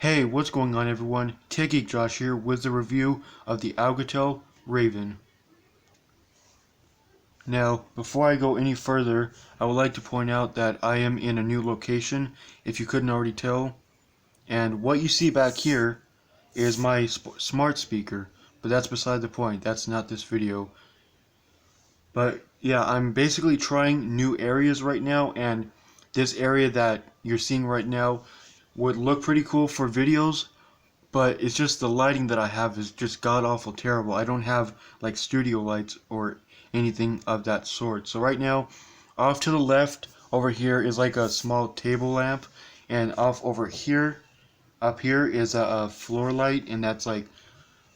Hey, what's going on everyone? techgeekjosh here with the review of the Alcatel Raven. Now, before I go any further, I would like to point out that I am in a new location, if you couldn't already tell. And what you see back here is my smart speaker, but that's beside the point. That's not this video. But yeah, I'm basically trying new areas right now, and this area that you're seeing right now would look pretty cool for videos, but it's just the lighting that I have is just god awful terrible. I don't have like studio lights or anything of that sort. So right now, off to the left over here is like a small table lamp, and off over here, up here is a floor light, and that's like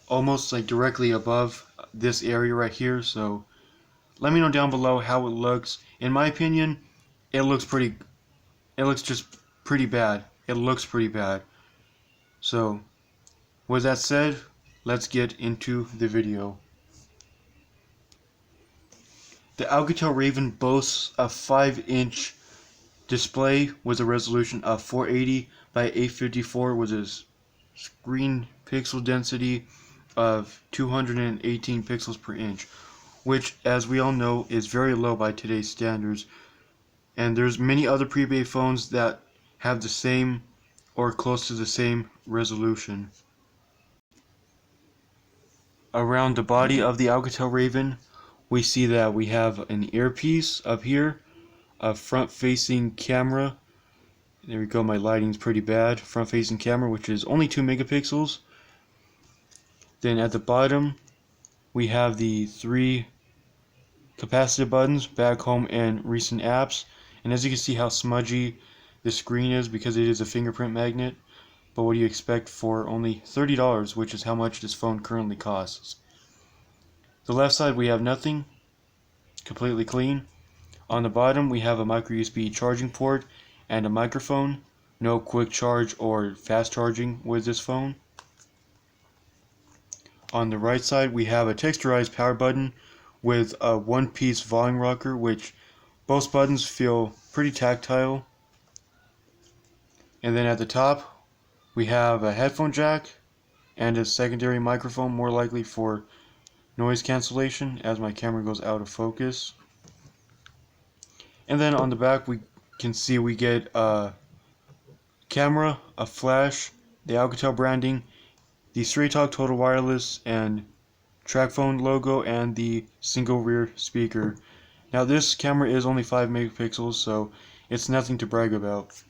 almost like directly above this area right here. So let me know down below how it looks. In my opinion, it looks just pretty bad. It looks pretty bad. So with that said, let's get into the video. The Alcatel Raven boasts a 5-inch display with a resolution of 480 by 854 with a screen pixel density of 218 pixels per inch, which, as we all know, is very low by today's standards. And there's many other prepaid phones that have the same or close to the same resolution. Around the body of the Alcatel Raven, we see that we have an earpiece up here, a front-facing camera. There we go, my lighting's pretty bad. Front-facing camera, which is only 2 megapixels. Then at the bottom, we have the 3 capacitive buttons, back, home, and recent apps. And as you can see how smudgy the screen is because it is a fingerprint magnet. But what do you expect for only $30, which is how much this phone currently costs. The left side we have nothing, completely clean. On the bottom we have a micro USB charging port and a microphone. No quick charge or fast charging with this phone. On the right side we have a texturized power button with a one-piece volume rocker, which both buttons feel pretty tactile. And then at the top we have a headphone jack and a secondary microphone, more likely for noise cancellation as my camera goes out of focus. And then on the back we can see we get a camera, a flash, the Alcatel branding, the Straight Talk Total Wireless and TrackPhone logo, and the single rear speaker. Now this camera is only 5 megapixels, so it's nothing to brag about.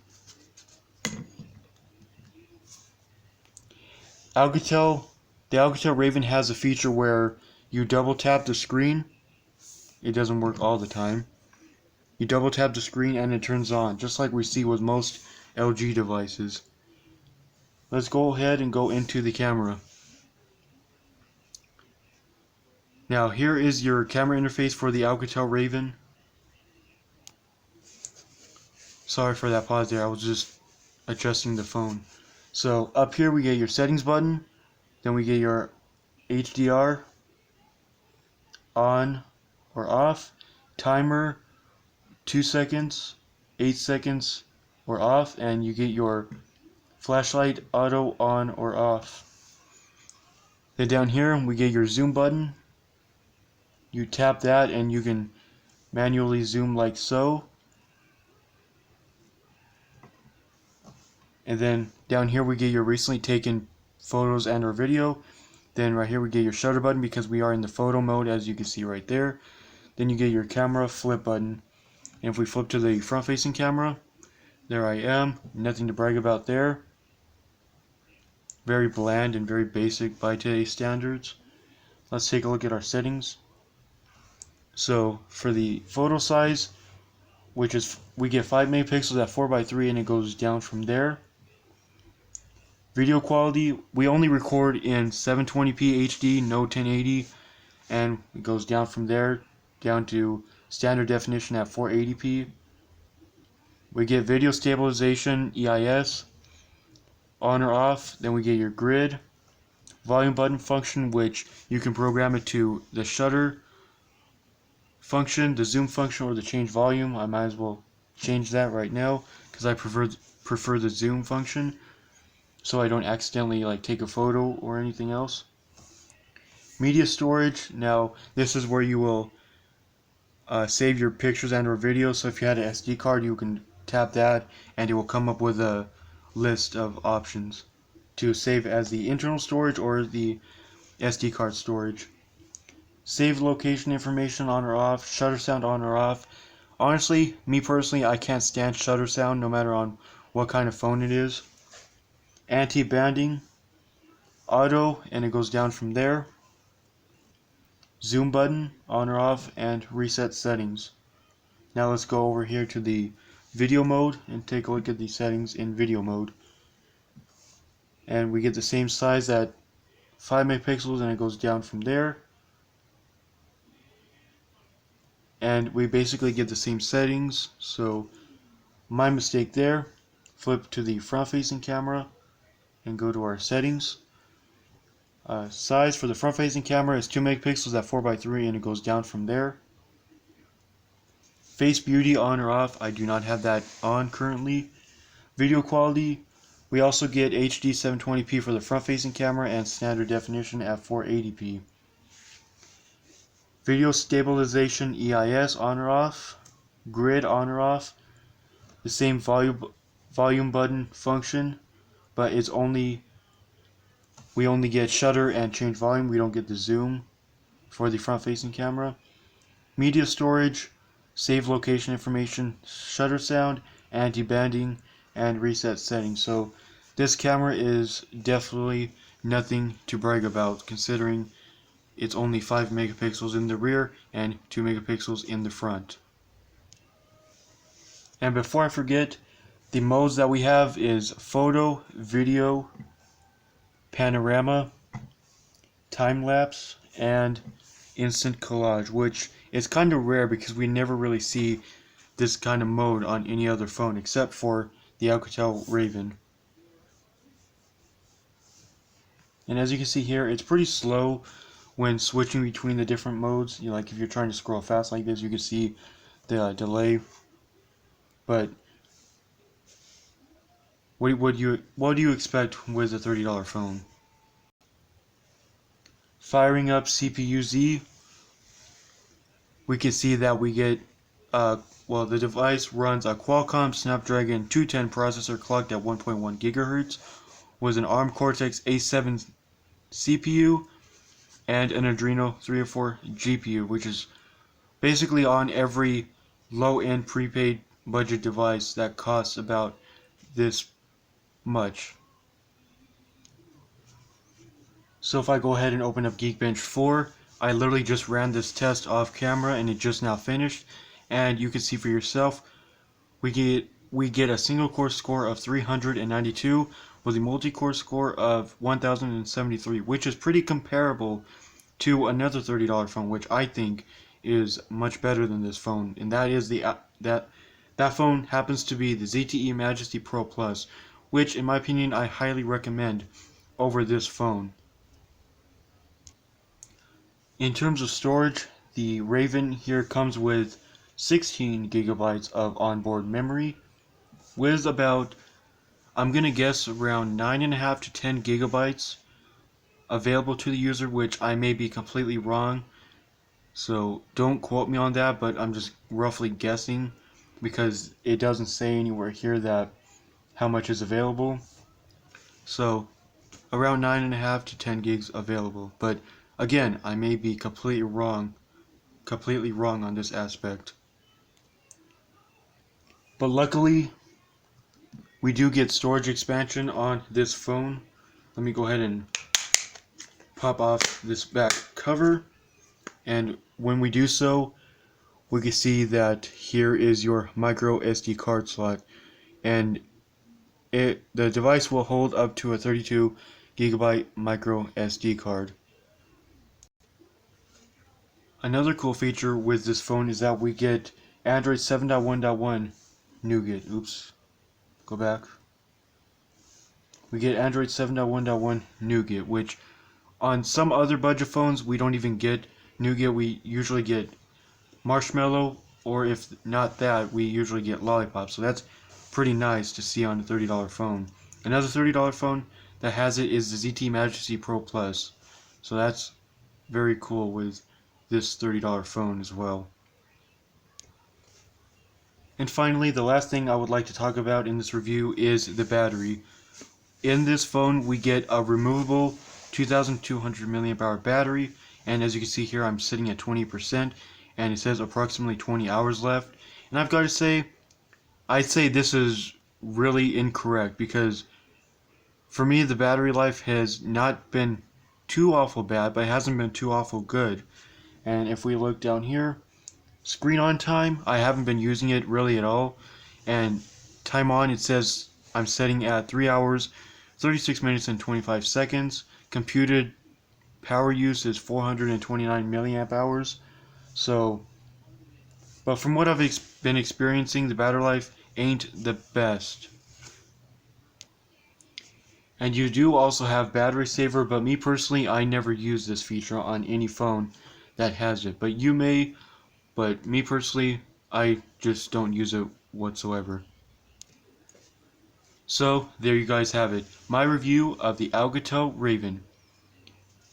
The Alcatel Raven has a feature where you double tap the screen. It doesn't work all the time. You double tap the screen and it turns on, just like we see with most LG devices. Let's go ahead and go into the camera. Now here is your camera interface for the Alcatel Raven. Sorry for that pause there, I was just adjusting the phone. So up here we get your settings button, then we get your HDR, on or off, timer, 2 seconds, 8 seconds or off, and you get your flashlight auto on or off. Then down here we get your zoom button. You tap that and you can manually zoom like so. And then down here we get your recently taken photos and or video. Then right here we get your shutter button because we are in the photo mode, as you can see right there. Then you get your camera flip button. And if we flip to the front facing camera, there I am. Nothing to brag about there. Very bland and very basic by today's standards. Let's take a look at our settings. So for the photo size, which is, we get 5 megapixels at 4:3 and it goes down from there. Video quality, we only record in 720p HD, no 1080, and it goes down from there down to standard definition at 480p. We get video stabilization, EIS, on or off. Then we get your grid, volume button function, which you can program it to the shutter function, the zoom function, or the change volume. I might as well change that right now because I prefer the zoom function. so I don't accidentally like take a photo or anything else. Media storage, now this is where you will save your pictures and or videos. So if you had an SD card, you can tap that and it will come up with a list of options to save as the internal storage or the SD card storage. Save location information on or off, shutter sound on or off. Honestly, me personally, I can't stand shutter sound no matter on what kind of phone it is. Anti-banding, auto, and it goes down from there. Zoom button on or off, and reset settings. Now let's go over here to the video mode and take a look at the settings in video mode. And we get the same size at 5 megapixels and it goes down from there. And we basically get the same settings, so my mistake there. Flip to the front facing camera and go to our settings. Size for the front facing camera is 2 megapixels at 4:3 and it goes down from there. Face beauty on or off, I do not have that on currently. Video quality, we also get HD 720p for the front facing camera and standard definition at 480p. Video stabilization EIS on or off. Grid on or off. The same volume button function, but it's we only get shutter and change volume. We don't get the zoom for the front facing camera. Media storage, save location information, shutter sound, anti-banding, and reset settings. So this camera is definitely nothing to brag about, considering it's only 5 megapixels in the rear and 2 megapixels in the front. And before I forget, the modes that we have is photo, video, panorama, time-lapse, and instant collage, which is kind of rare because we never really see this kind of mode on any other phone except for the Alcatel Raven. And as you can see here, it's pretty slow when switching between the different modes. You know, like if you're trying to scroll fast like this, you can see the delay. But what do you expect with a $30 phone? Firing up CPU-Z, we can see that we get the device runs a Qualcomm Snapdragon 210 processor clocked at 1.1 gigahertz with an ARM Cortex A7 CPU and an Adreno 304 GPU, which is basically on every low-end prepaid budget device that costs about this much. So if I go ahead and open up Geekbench 4, I literally just ran this test off camera and it just now finished, and you can see for yourself we get a single core score of 392 with a multi-core score of 1073, which is pretty comparable to another $30 phone, which I think is much better than this phone, and that is that phone happens to be the ZTE Majesty Pro Plus, which in my opinion I highly recommend over this phone. In terms of storage, the Raven here comes with 16 gigabytes of onboard memory with about, I'm gonna guess, around 9.5 to 10 gigabytes available to the user, which I may be completely wrong, so don't quote me on that, but I'm just roughly guessing because it doesn't say anywhere here that how much is available. So around 9.5 to 10 gigs available, but again, I may be completely wrong on this aspect. But luckily, we do get storage expansion on this phone. Let me go ahead and pop off this back cover, and when we do so, we can see that here is your micro SD card slot, and the device will hold up to a 32 gigabyte micro SD card. Another cool feature with this phone is that we get Android 7.1.1 Nougat. Oops, go back. We get Android 7.1.1 Nougat, which on some other budget phones we don't even get Nougat. We usually get Marshmallow, or if not that, we usually get Lollipop. So that's pretty nice to see on a $30 phone. Another $30 phone that has it is the ZTE Majesty Pro Plus. So that's very cool with this $30 phone as well. And finally, the last thing I would like to talk about in this review is the battery. In this phone, we get a removable 2200 milliamp hour battery, and as you can see here, I'm sitting at 20%, and it says approximately 20 hours left. And I've got to say, I'd say this is really incorrect, because for me, the battery life has not been too awful bad, but it hasn't been too awful good. And if we look down here, screen on time, I haven't been using it really at all. And time on, it says I'm setting at 3 hours, 36 minutes and 25 seconds. Computed power use is 429 milliamp hours. So, but from what I've been experiencing, the battery life ain't the best. And you do also have battery saver, but me personally, I never use this feature on any phone that has it. But you may, but me personally, I just don't use it whatsoever. So, there you guys have it. My review of the Alcatel Raven.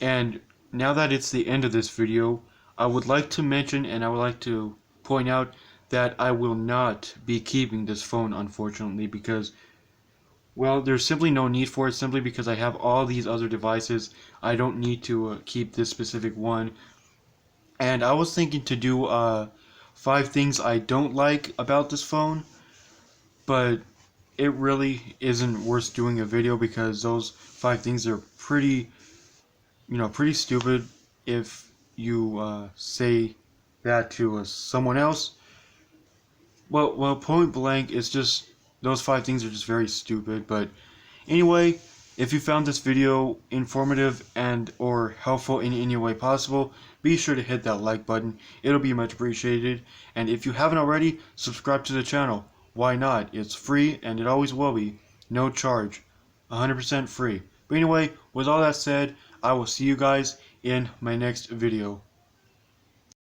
And now that it's the end of this video, I would like to mention and I would like to point out that I will not be keeping this phone, unfortunately, because, well, there's simply no need for it, simply because I have all these other devices. I don't need to keep this specific one. And I was thinking to do 5 things I don't like about this phone, but it really isn't worth doing a video, because those 5 things are pretty stupid if you say that to someone else. Well, point blank, it's just, those 5 things are just very stupid. But anyway, if you found this video informative and or helpful in any way possible, be sure to hit that like button. It'll be much appreciated. And if you haven't already, subscribe to the channel. Why not? It's free, and it always will be. No charge. 100% free. But anyway, with all that said, I will see you guys in my next video.